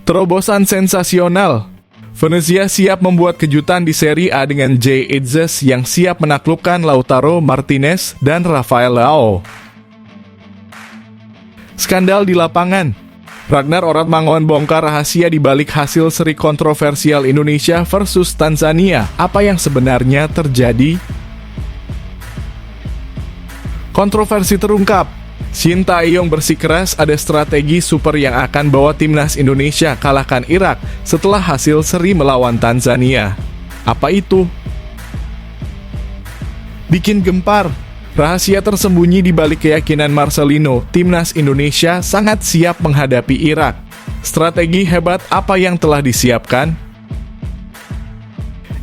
Terobosan sensasional. Venezia siap membuat kejutan di Serie A dengan Jay Itzes yang siap menaklukkan Lautaro Martinez dan Rafael Leao. Skandal di lapangan. Ragnar Oratmangoen bongkar rahasia di balik hasil seri kontroversial Indonesia versus Tanzania. Apa yang sebenarnya terjadi? Kontroversi terungkap. Shin Tae-yong bersikeras ada strategi super yang akan bawa timnas Indonesia kalahkan Irak setelah hasil seri melawan Tanzania. Apa itu? Bikin gempar. Rahasia tersembunyi di balik keyakinan Marcelino, timnas Indonesia sangat siap menghadapi Irak. Strategi hebat apa yang telah disiapkan?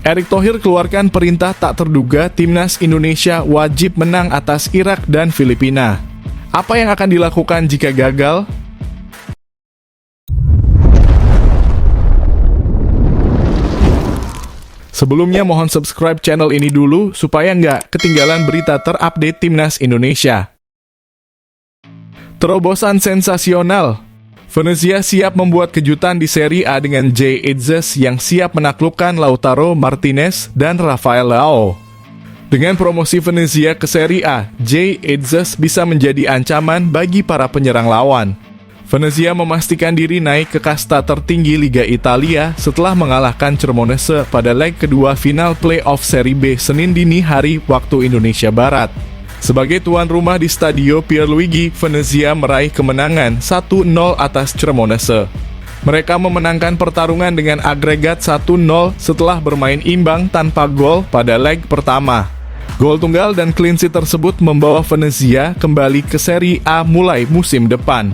Erick Thohir keluarkan perintah tak terduga timnas Indonesia wajib menang atas Irak dan Filipina. Apa yang akan dilakukan jika gagal? Sebelumnya mohon subscribe channel ini dulu supaya nggak ketinggalan berita terupdate timnas Indonesia. Terobosan sensasional. Venezia siap membuat kejutan di Serie A dengan Jay Itzes yang siap menaklukkan Lautaro Martinez dan Rafael Leao. Dengan promosi Venezia ke Serie A, Jay Itzes bisa menjadi ancaman bagi para penyerang lawan. Venezia memastikan diri naik ke kasta tertinggi Liga Italia setelah mengalahkan Cremonese pada leg kedua final playoff Serie B Senin dini hari waktu Indonesia Barat. Sebagai tuan rumah di Stadio Pierluigi, Venezia meraih kemenangan 1-0 atas Cremonese. Mereka memenangkan pertarungan dengan agregat 1-0 setelah bermain imbang tanpa gol pada leg pertama. Gol tunggal dan clean sheet tersebut membawa Venezia kembali ke Serie A mulai musim depan.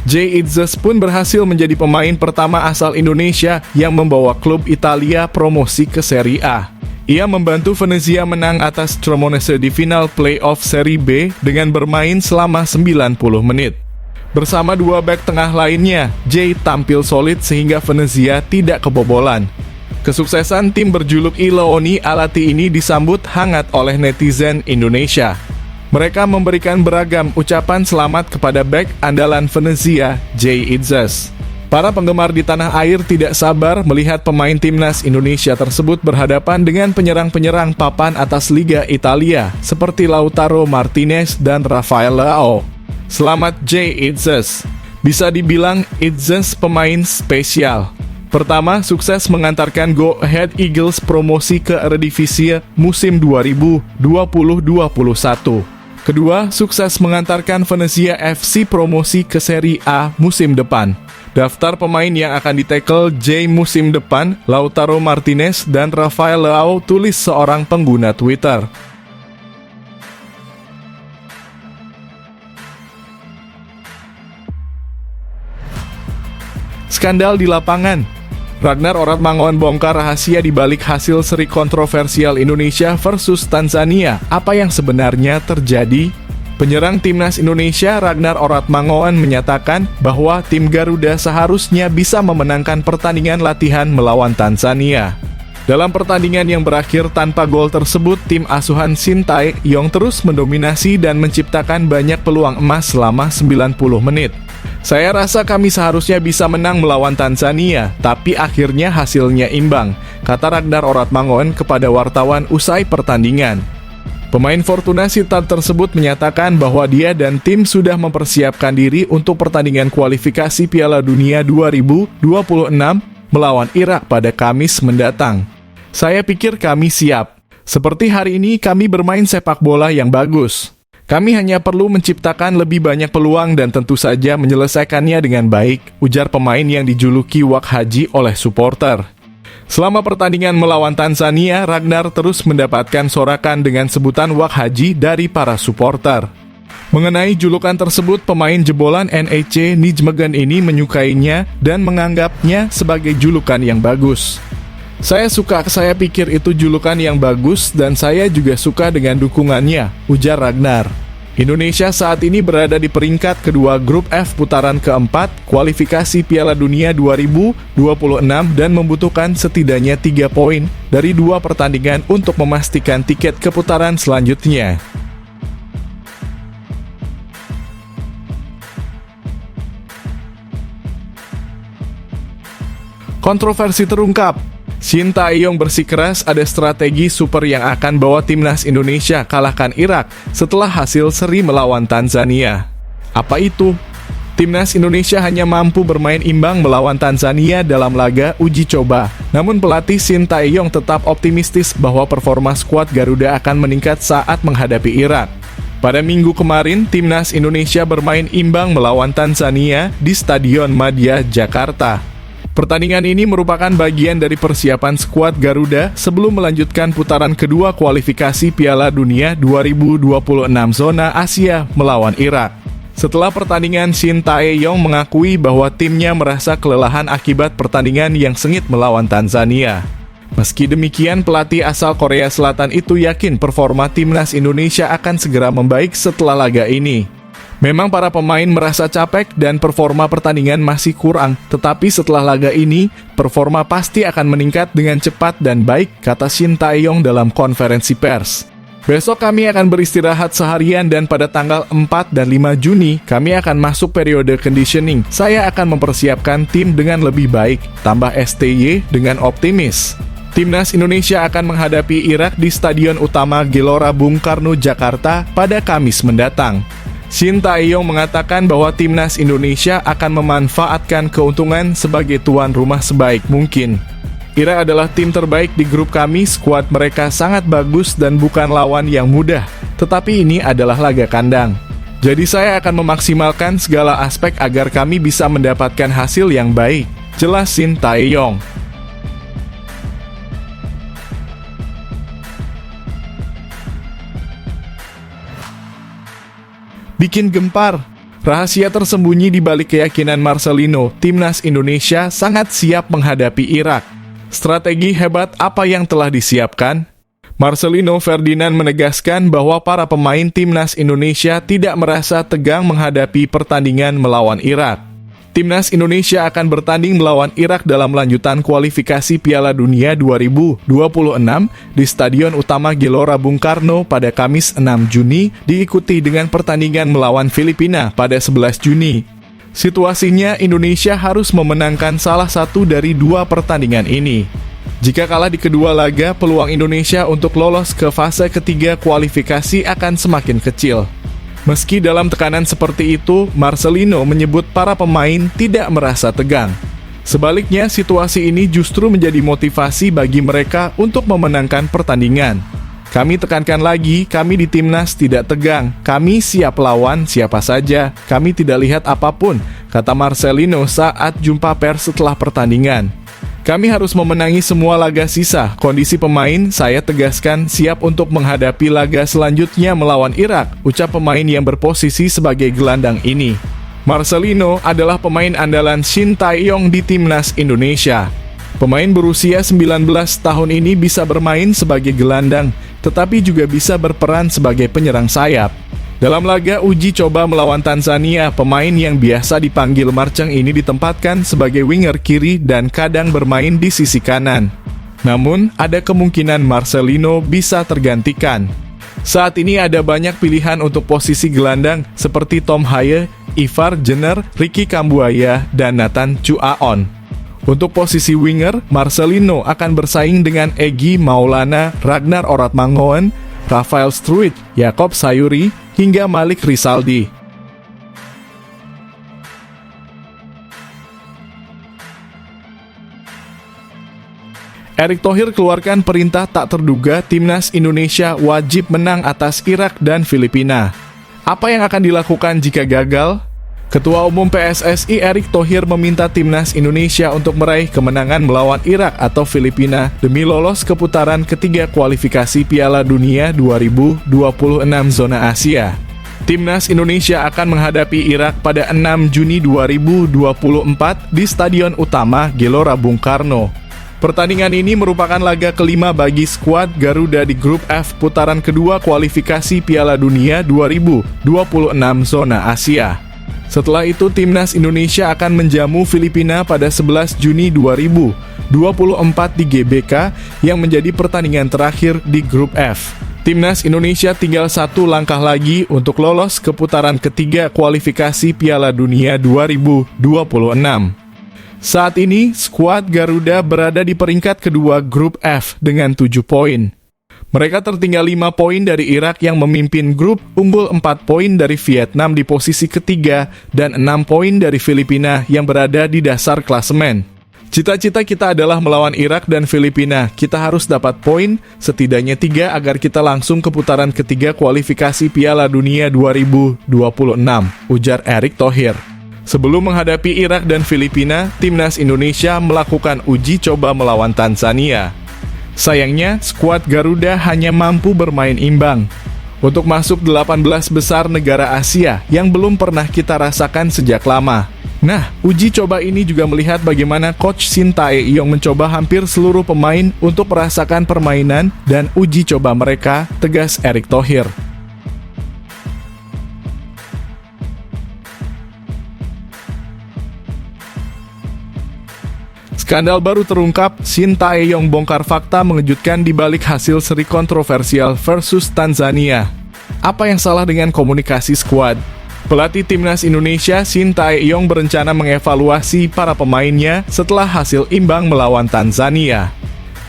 Jay Itzes pun berhasil menjadi pemain pertama asal Indonesia yang membawa klub Italia promosi ke Serie A. Ia membantu Venezia menang atas Cremonese di final playoff Serie B dengan bermain selama 90 menit. Bersama dua bek tengah lainnya, Jay tampil solid sehingga Venezia tidak kebobolan. Kesuksesan tim berjuluk I Leoni Alati ini disambut hangat oleh netizen Indonesia. Mereka memberikan beragam ucapan selamat kepada bek andalan Venezia, Jay Itzes. Para penggemar di tanah air tidak sabar melihat pemain timnas Indonesia tersebut berhadapan dengan penyerang-penyerang papan atas Liga Italia seperti Lautaro Martinez dan Rafael Leao. Selamat Jay Itzes. Bisa dibilang Itzes pemain spesial. Pertama, sukses mengantarkan Go Ahead Eagles promosi ke Eredivisie musim 2020-2021. Kedua, sukses mengantarkan Venezia FC promosi ke Serie A musim depan. Daftar pemain yang akan ditackle Jay musim depan, Lautaro Martinez dan Rafael Leao, tulis seorang pengguna Twitter. Skandal di lapangan. Ragnar Oratmangoen bongkar rahasia di balik hasil seri kontroversial Indonesia versus Tanzania. Apa yang sebenarnya terjadi? Penyerang timnas Indonesia Ragnar Oratmangoen menyatakan bahwa tim Garuda seharusnya bisa memenangkan pertandingan latihan melawan Tanzania. Dalam pertandingan yang berakhir tanpa gol tersebut, tim asuhan Shin Tae-yong terus mendominasi dan menciptakan banyak peluang emas selama 90 menit. Saya rasa kami seharusnya bisa menang melawan Tanzania, tapi akhirnya hasilnya imbang, kata Ragnar Oratmangoen kepada wartawan usai pertandingan. Pemain Fortuna Sittard tersebut menyatakan bahwa dia dan tim sudah mempersiapkan diri untuk pertandingan kualifikasi Piala Dunia 2026 melawan Irak pada Kamis mendatang. Saya pikir kami siap. Seperti hari ini kami bermain sepak bola yang bagus. Kami hanya perlu menciptakan lebih banyak peluang dan tentu saja menyelesaikannya dengan baik, ujar pemain yang dijuluki Wak Haji oleh supporter. Selama pertandingan melawan Tanzania, Ragnar terus mendapatkan sorakan dengan sebutan Wak Haji dari para supporter. Mengenai julukan tersebut, pemain jebolan NEC Nijmegen ini menyukainya dan menganggapnya sebagai julukan yang bagus. Saya pikir itu julukan yang bagus dan saya juga suka dengan dukungannya, ujar Ragnar. Indonesia saat ini berada di peringkat kedua grup F putaran keempat kualifikasi Piala Dunia 2026 dan membutuhkan setidaknya 3 poin dari 2 pertandingan untuk memastikan tiket ke putaran selanjutnya. Kontroversi terungkap. Shin Tae-yong bersikeras ada strategi super yang akan bawa timnas Indonesia kalahkan Irak setelah hasil seri melawan Tanzania. Apa itu? Timnas Indonesia hanya mampu bermain imbang melawan Tanzania dalam laga uji coba. Namun pelatih Shin Tae-yong tetap optimistis bahwa performa skuad Garuda akan meningkat saat menghadapi Irak. Pada minggu kemarin, timnas Indonesia bermain imbang melawan Tanzania di Stadion Madia, Jakarta. Pertandingan ini merupakan bagian dari persiapan skuad Garuda sebelum melanjutkan putaran kedua kualifikasi Piala Dunia 2026 zona Asia melawan Irak. Setelah pertandingan, Shin Tae-yong mengakui bahwa timnya merasa kelelahan akibat pertandingan yang sengit melawan Tanzania. Meski demikian, pelatih asal Korea Selatan itu yakin performa timnas Indonesia akan segera membaik setelah laga ini. Memang para pemain merasa capek dan performa pertandingan masih kurang, tetapi setelah laga ini, performa pasti akan meningkat dengan cepat dan baik, kata Shin Tae-yong dalam konferensi pers. Besok kami akan beristirahat seharian dan pada tanggal 4 dan 5 Juni, kami akan masuk periode conditioning. Saya akan mempersiapkan tim dengan lebih baik, tambah STY dengan optimis. Timnas Indonesia akan menghadapi Irak di Stadion Utama Gelora Bung Karno, Jakarta pada Kamis mendatang. Shin Tae-yong mengatakan bahwa timnas Indonesia akan memanfaatkan keuntungan sebagai tuan rumah sebaik mungkin. Irak adalah tim terbaik di grup kami, skuad mereka sangat bagus dan bukan lawan yang mudah, tetapi ini adalah laga kandang. Jadi saya akan memaksimalkan segala aspek agar kami bisa mendapatkan hasil yang baik, jelas Shin Tae-yong. Bikin gempar. Rahasia tersembunyi di balik keyakinan Marcelino, timnas Indonesia sangat siap menghadapi Irak. Strategi hebat apa yang telah disiapkan? Marcelino Ferdinand menegaskan bahwa para pemain timnas Indonesia tidak merasa tegang menghadapi pertandingan melawan Irak. Timnas Indonesia akan bertanding melawan Irak dalam lanjutan kualifikasi Piala Dunia 2026 di Stadion Utama Gelora Bung Karno pada Kamis 6 Juni, diikuti dengan pertandingan melawan Filipina pada 11 Juni. Situasinya, Indonesia harus memenangkan salah satu dari dua pertandingan ini. Jika kalah di kedua laga, peluang Indonesia untuk lolos ke fase ketiga kualifikasi akan semakin kecil. Meski dalam tekanan seperti itu, Marcelino menyebut para pemain tidak merasa tegang. Sebaliknya, situasi ini justru menjadi motivasi bagi mereka untuk memenangkan pertandingan. Kami tekankan lagi, kami di timnas tidak tegang. Kami siap lawan siapa saja. Kami tidak lihat apapun, kata Marcelino saat jumpa pers setelah pertandingan. Kami harus memenangi semua laga sisa. Kondisi pemain, saya tegaskan, siap untuk menghadapi laga selanjutnya melawan Irak, ucap pemain yang berposisi sebagai gelandang ini. Marcelino adalah pemain andalan Shin Tae-yong di timnas Indonesia. Pemain berusia 19 tahun ini bisa bermain sebagai gelandang, tetapi juga bisa berperan sebagai penyerang sayap. Dalam laga uji coba melawan Tanzania, pemain yang biasa dipanggil Marceng ini ditempatkan sebagai winger kiri dan kadang bermain di sisi kanan. Namun, ada kemungkinan Marcelino bisa tergantikan. Saat ini ada banyak pilihan untuk posisi gelandang seperti Tom Haye, Ivar Jenner, Ricky Kambuaya, dan Nathan Chuaon. Untuk posisi winger, Marcelino akan bersaing dengan Egy Maulana, Ragnar Oratmangoen, Rafael Struijk, Jakob Sayuri, hingga Malik Rizaldi. Erick Thohir keluarkan perintah tak terduga, timnas Indonesia wajib menang atas Irak dan Filipina. Apa yang akan dilakukan jika gagal? Ketua Umum PSSI Erick Thohir meminta timnas Indonesia untuk meraih kemenangan melawan Irak atau Filipina demi lolos ke putaran ketiga kualifikasi Piala Dunia 2026 zona Asia. Timnas Indonesia akan menghadapi Irak pada 6 Juni 2024 di Stadion Utama Gelora Bung Karno. Pertandingan ini merupakan laga kelima bagi skuad Garuda di grup F putaran kedua kualifikasi Piala Dunia 2026 zona Asia. Setelah itu, timnas Indonesia akan menjamu Filipina pada 11 Juni 2024 di GBK yang menjadi pertandingan terakhir di grup F. Timnas Indonesia tinggal satu langkah lagi untuk lolos ke putaran ketiga kualifikasi Piala Dunia 2026. Saat ini, skuad Garuda berada di peringkat kedua grup F dengan 7 poin. Mereka tertinggal 5 poin dari Irak yang memimpin grup, unggul 4 poin dari Vietnam di posisi ketiga, dan 6 poin dari Filipina yang berada di dasar klasemen. Cita-cita kita adalah melawan Irak dan Filipina. Kita harus dapat poin, setidaknya 3 agar kita langsung ke putaran ketiga kualifikasi Piala Dunia 2026, ujar Erick Thohir. Sebelum menghadapi Irak dan Filipina, timnas Indonesia melakukan uji coba melawan Tanzania. Sayangnya, skuad Garuda hanya mampu bermain imbang. Untuk masuk 18 besar negara Asia yang belum pernah kita rasakan sejak lama. Nah, uji coba ini juga melihat bagaimana Coach Shin Tae-yong mencoba hampir seluruh pemain untuk merasakan permainan dan uji coba mereka, tegas Erick Thohir. Skandal baru terungkap, Shin Tae-yong bongkar fakta mengejutkan di balik hasil seri kontroversial versus Tanzania. Apa yang salah dengan komunikasi skuad? Pelatih timnas Indonesia Shin Tae-yong berencana mengevaluasi para pemainnya setelah hasil imbang melawan Tanzania.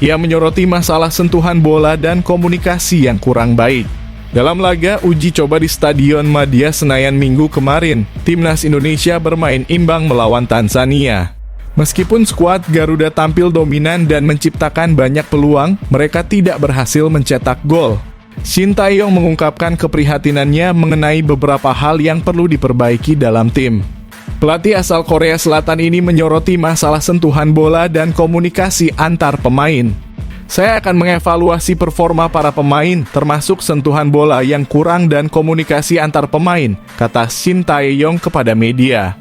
Ia menyoroti masalah sentuhan bola dan komunikasi yang kurang baik. Dalam laga uji coba di Stadion Madia Senayan Minggu kemarin, timnas Indonesia bermain imbang melawan Tanzania. Meskipun skuad Garuda tampil dominan dan menciptakan banyak peluang, mereka tidak berhasil mencetak gol. Shin Tae-yong mengungkapkan keprihatinannya mengenai beberapa hal yang perlu diperbaiki dalam tim. Pelatih asal Korea Selatan ini menyoroti masalah sentuhan bola dan komunikasi antar pemain. Saya akan mengevaluasi performa para pemain, termasuk sentuhan bola yang kurang dan komunikasi antar pemain, kata Shin Tae-yong kepada media.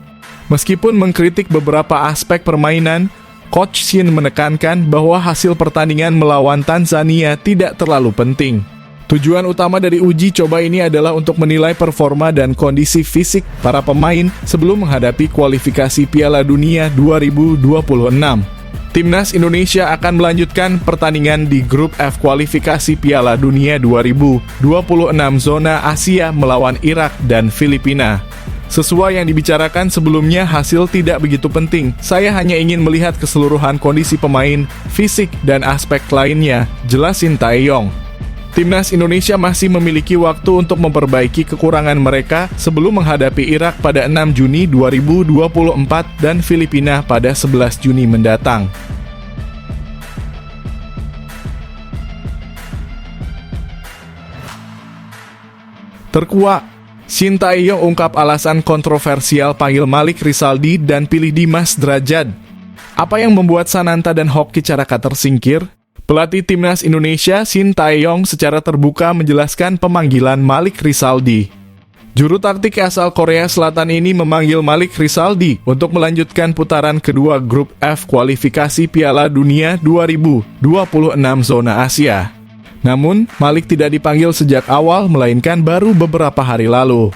Meskipun mengkritik beberapa aspek permainan, Coach Shin menekankan bahwa hasil pertandingan melawan Tanzania tidak terlalu penting. Tujuan utama dari uji coba ini adalah untuk menilai performa dan kondisi fisik para pemain sebelum menghadapi kualifikasi Piala Dunia 2026. Timnas Indonesia akan melanjutkan pertandingan di grup F kualifikasi Piala Dunia 2026 zona Asia melawan Irak dan Filipina. Sesuai yang dibicarakan sebelumnya, hasil tidak begitu penting. Saya hanya ingin melihat keseluruhan kondisi pemain, fisik, dan aspek lainnya, jelas Shin Tae-yong. Timnas Indonesia masih memiliki waktu untuk memperbaiki kekurangan mereka sebelum menghadapi Irak pada 6 Juni 2024 dan Filipina pada 11 Juni mendatang. Terkuak, Shin Tae-yong ungkap alasan kontroversial panggil Malik Rizaldi dan pilih Dimas Drajad. Apa yang membuat Sananta dan Hoki Caraka tersingkir? Pelatih timnas Indonesia Shin Tae-yong secara terbuka menjelaskan pemanggilan Malik Rizaldi. Juru taktik asal Korea Selatan ini memanggil Malik Rizaldi untuk melanjutkan putaran kedua grup F kualifikasi Piala Dunia 2026 zona Asia. Namun, Malik tidak dipanggil sejak awal, melainkan baru beberapa hari lalu.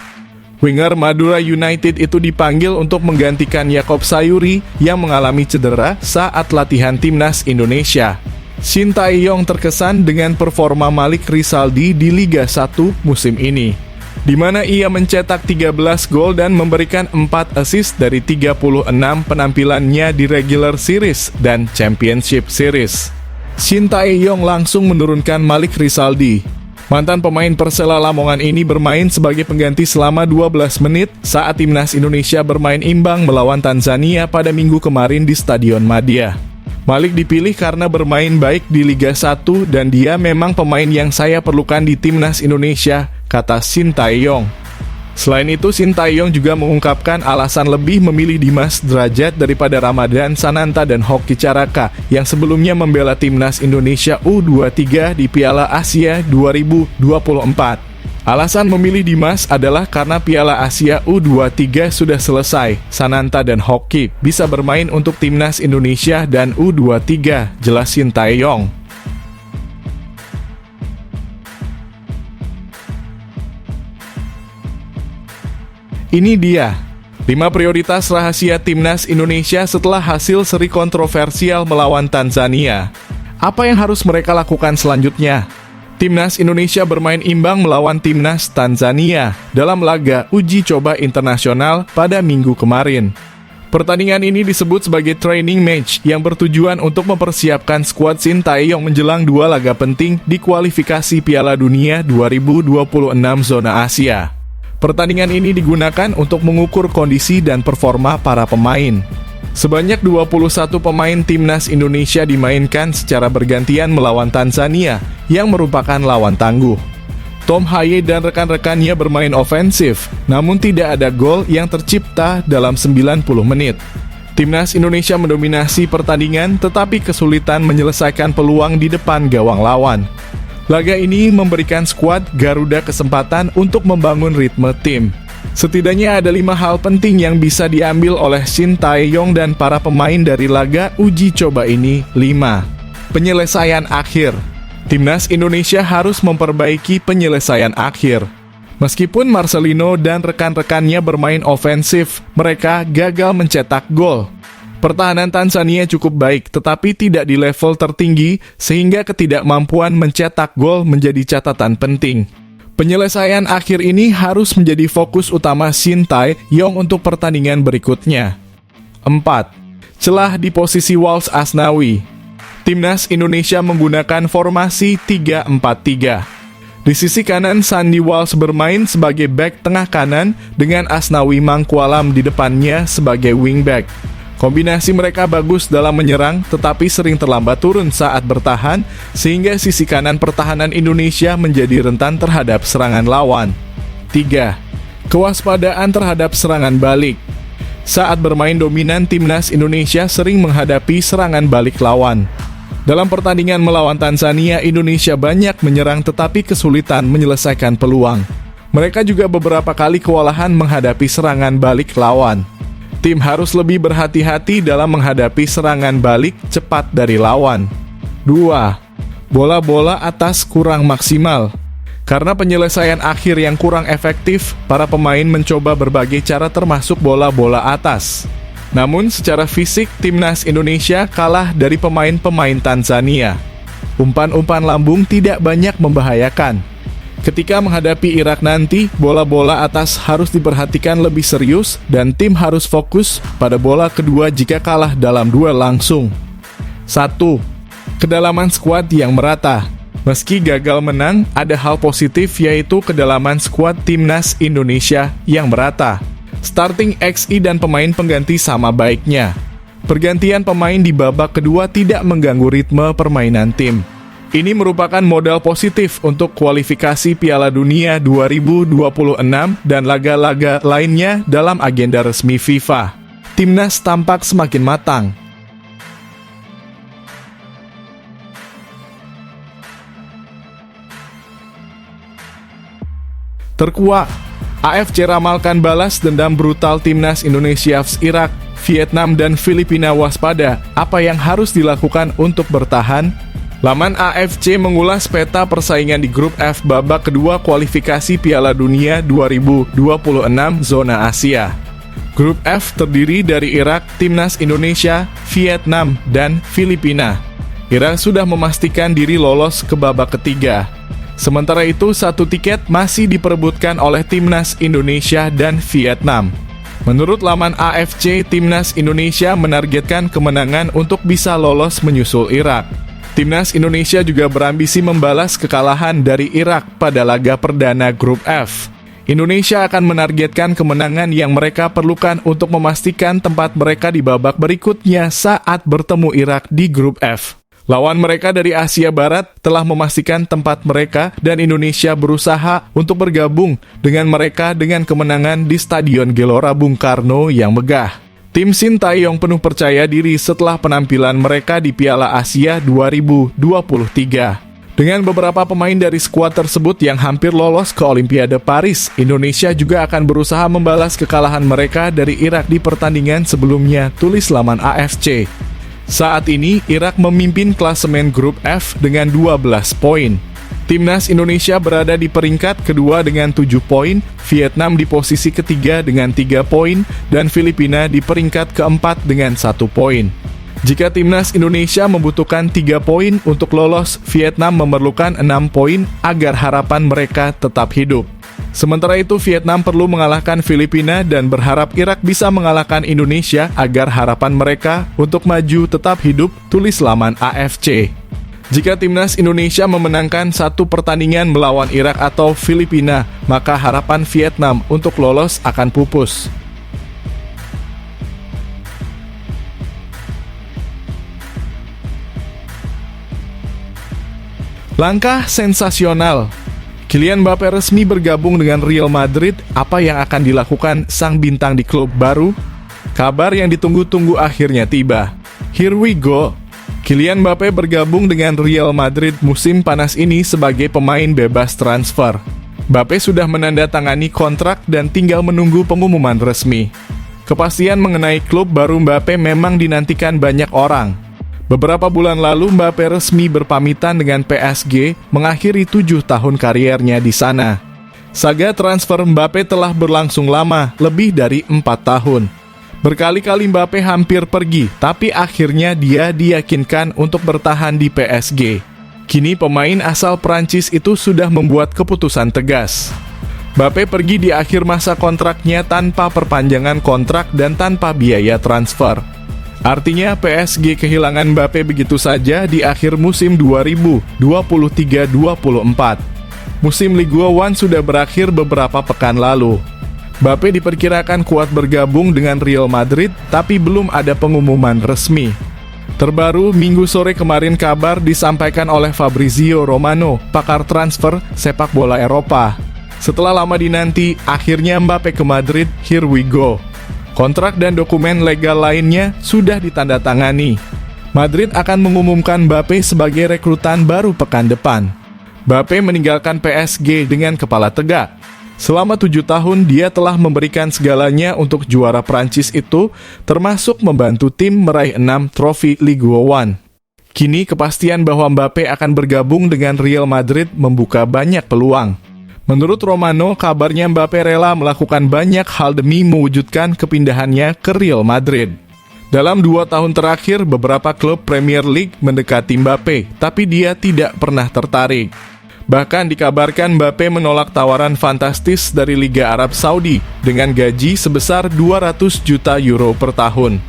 Winger Madura United itu dipanggil untuk menggantikan Yakob Sayuri yang mengalami cedera saat latihan timnas Indonesia. Shin Tae-yong terkesan dengan performa Malik Rizaldi di Liga 1 musim ini, di mana ia mencetak 13 gol dan memberikan 4 assist dari 36 penampilannya di Regular Series dan Championship Series. Shin Tae-yong langsung menurunkan Malik Rizaldi. Mantan pemain Persela Lamongan ini bermain sebagai pengganti selama 12 menit saat timnas Indonesia bermain imbang melawan Tanzania pada minggu kemarin di Stadion Madia. Malik dipilih karena bermain baik di Liga 1 dan dia memang pemain yang saya perlukan di timnas Indonesia, kata Shin Tae-yong. Selain itu, Shin Tae-yong juga mengungkapkan alasan lebih memilih Dimas Drajad daripada Ramadan Sananta dan Hoki Caraka yang sebelumnya membela timnas Indonesia U23 di Piala Asia 2024. Alasan memilih Dimas adalah karena Piala Asia U23 sudah selesai. Sananta dan Hoki bisa bermain untuk timnas Indonesia dan U23, jelas Shin Tae-yong. Ini dia 5 prioritas rahasia timnas Indonesia setelah hasil seri kontroversial melawan Tanzania. Apa yang harus mereka lakukan selanjutnya? Timnas Indonesia bermain imbang melawan timnas Tanzania dalam laga uji coba internasional pada minggu kemarin. Pertandingan ini disebut sebagai training match yang bertujuan untuk mempersiapkan skuad Sintayong menjelang dua laga penting di kualifikasi Piala Dunia 2026 zona Asia. Pertandingan ini digunakan untuk mengukur kondisi dan performa para pemain. Sebanyak 21 pemain timnas Indonesia dimainkan secara bergantian melawan Tanzania yang merupakan lawan tangguh. Tom Haye dan rekan-rekannya bermain ofensif, namun tidak ada gol yang tercipta dalam 90 menit. Timnas Indonesia mendominasi pertandingan tetapi kesulitan menyelesaikan peluang di depan gawang lawan. Laga ini memberikan skuad Garuda kesempatan untuk membangun ritme tim. Setidaknya ada 5 hal penting yang bisa diambil oleh Sintayong dan para pemain dari laga uji coba ini. 5. Penyelesaian akhir. Timnas Indonesia harus memperbaiki penyelesaian akhir. Meskipun Marcelino dan rekan-rekannya bermain ofensif, mereka gagal mencetak gol. Pertahanan Tanzania cukup baik, tetapi tidak di level tertinggi, sehingga ketidakmampuan mencetak gol menjadi catatan penting. Penyelesaian akhir ini harus menjadi fokus utama Sintayong untuk pertandingan berikutnya. 4. Celah di posisi Wals Asnawi. Timnas Indonesia menggunakan formasi 3-4-3. Di sisi kanan, Sandy Walsh bermain sebagai bek tengah kanan dengan Asnawi Mangkualam di depannya sebagai wingback. Kombinasi mereka bagus dalam menyerang, tetapi sering terlambat turun saat bertahan, sehingga sisi kanan pertahanan Indonesia menjadi rentan terhadap serangan lawan. 3. Kewaspadaan terhadap serangan balik. Saat bermain dominan, Timnas Indonesia sering menghadapi serangan balik lawan. Dalam pertandingan melawan Tanzania, Indonesia banyak menyerang tetapi kesulitan menyelesaikan peluang. Mereka juga beberapa kali kewalahan menghadapi serangan balik lawan. Tim harus lebih berhati-hati dalam menghadapi serangan balik cepat dari lawan. 2. Bola-bola atas kurang maksimal. Karena penyelesaian akhir yang kurang efektif, para pemain mencoba berbagai cara termasuk bola-bola atas. Namun secara fisik, Timnas Indonesia kalah dari pemain-pemain Tanzania. Umpan-umpan lambung tidak banyak membahayakan. Ketika menghadapi Irak nanti, bola-bola atas harus diperhatikan lebih serius dan tim harus fokus pada bola kedua jika kalah dalam duel langsung. 1. Kedalaman skuad yang merata. Meski gagal menang, ada hal positif yaitu kedalaman skuad Timnas Indonesia yang merata. Starting XI dan pemain pengganti sama baiknya. Pergantian pemain di babak kedua tidak mengganggu ritme permainan tim. Ini merupakan modal positif untuk kualifikasi Piala Dunia 2026 dan laga-laga lainnya dalam agenda resmi FIFA. Timnas tampak semakin matang. Terkuak, AFC ramalkan balas dendam brutal Timnas Indonesia vs Irak, Vietnam dan Filipina waspada. Apa yang harus dilakukan untuk bertahan? Laman AFC mengulas peta persaingan di grup F babak kedua kualifikasi Piala Dunia 2026 zona Asia. Grup F terdiri dari Irak, Timnas Indonesia, Vietnam, dan Filipina. Irak sudah memastikan diri lolos ke babak ketiga. Sementara itu, 1 tiket masih diperebutkan oleh Timnas Indonesia dan Vietnam. Menurut laman AFC, Timnas Indonesia menargetkan kemenangan untuk bisa lolos menyusul Irak. Timnas Indonesia juga berambisi membalas kekalahan dari Irak pada laga perdana grup F. Indonesia akan menargetkan kemenangan yang mereka perlukan untuk memastikan tempat mereka di babak berikutnya saat bertemu Irak di grup F. Lawan mereka dari Asia Barat telah memastikan tempat mereka dan Indonesia berusaha untuk bergabung dengan mereka dengan kemenangan di Stadion Gelora Bung Karno yang megah. Tim Sintayong penuh percaya diri setelah penampilan mereka di Piala Asia 2023. Dengan beberapa pemain dari skuad tersebut yang hampir lolos ke Olimpiade Paris, Indonesia juga akan berusaha membalas kekalahan mereka dari Irak di pertandingan sebelumnya, tulis laman AFC. Saat ini, Irak memimpin klasemen grup F dengan 12 poin. Timnas Indonesia berada di peringkat kedua dengan 7 poin, Vietnam di posisi ketiga dengan 3 poin, dan Filipina di peringkat keempat dengan 1 poin. Jika Timnas Indonesia membutuhkan 3 poin untuk lolos, Vietnam memerlukan 6 poin agar harapan mereka tetap hidup. Sementara itu, Vietnam perlu mengalahkan Filipina dan berharap Irak bisa mengalahkan Indonesia agar harapan mereka untuk maju tetap hidup, tulis laman AFC. Jika timnas Indonesia memenangkan satu pertandingan melawan Irak atau Filipina, maka harapan Vietnam untuk lolos akan pupus. Langkah sensasional. Kylian Mbappé resmi bergabung dengan Real Madrid. Apa yang akan dilakukan sang bintang di klub baru? Kabar yang ditunggu-tunggu akhirnya tiba. Here we go. Kylian Mbappé bergabung dengan Real Madrid musim panas ini sebagai pemain bebas transfer. Mbappé sudah menandatangani kontrak dan tinggal menunggu pengumuman resmi. Kepastian mengenai klub baru Mbappé memang dinantikan banyak orang. Beberapa bulan lalu Mbappé resmi berpamitan dengan PSG, mengakhiri 7 tahun kariernya di sana. Saga transfer Mbappé telah berlangsung lama, lebih dari 4 tahun. Berkali-kali Mbappé hampir pergi, tapi akhirnya dia diyakinkan untuk bertahan di PSG. Kini pemain asal Prancis itu sudah membuat keputusan tegas. Mbappé pergi di akhir masa kontraknya tanpa perpanjangan kontrak dan tanpa biaya transfer. Artinya PSG kehilangan Mbappé begitu saja di akhir musim 2023-24. Musim Ligue 1 sudah berakhir beberapa pekan lalu. Mbappé diperkirakan kuat bergabung dengan Real Madrid, tapi belum ada pengumuman resmi. Terbaru, Minggu sore kemarin kabar disampaikan oleh Fabrizio Romano, pakar transfer sepak bola Eropa. Setelah lama dinanti, akhirnya Mbappé ke Madrid, here we go. Kontrak dan dokumen legal lainnya sudah ditandatangani. Madrid akan mengumumkan Mbappé sebagai rekrutan baru pekan depan. Mbappé meninggalkan PSG dengan kepala tegak. Selama 7 tahun, dia telah memberikan segalanya untuk juara Prancis itu, termasuk membantu tim meraih 6 trofi Ligue 1. Kini kepastian bahwa Mbappé akan bergabung dengan Real Madrid membuka banyak peluang. Menurut Romano, kabarnya Mbappé rela melakukan banyak hal demi mewujudkan kepindahannya ke Real Madrid. Dalam 2 tahun terakhir, beberapa klub Premier League mendekati Mbappé, tapi dia tidak pernah tertarik. Bahkan dikabarkan Mbappé menolak tawaran fantastis dari Liga Arab Saudi dengan gaji sebesar 200 juta euro per tahun.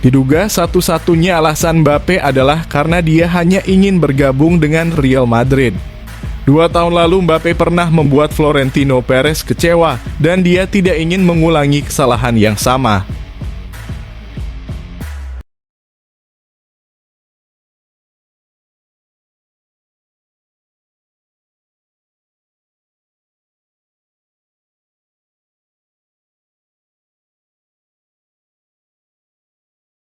Diduga satu-satunya alasan Mbappé adalah karena dia hanya ingin bergabung dengan Real Madrid. 2 tahun lalu Mbappé pernah membuat Florentino Perez kecewa dan dia tidak ingin mengulangi kesalahan yang sama.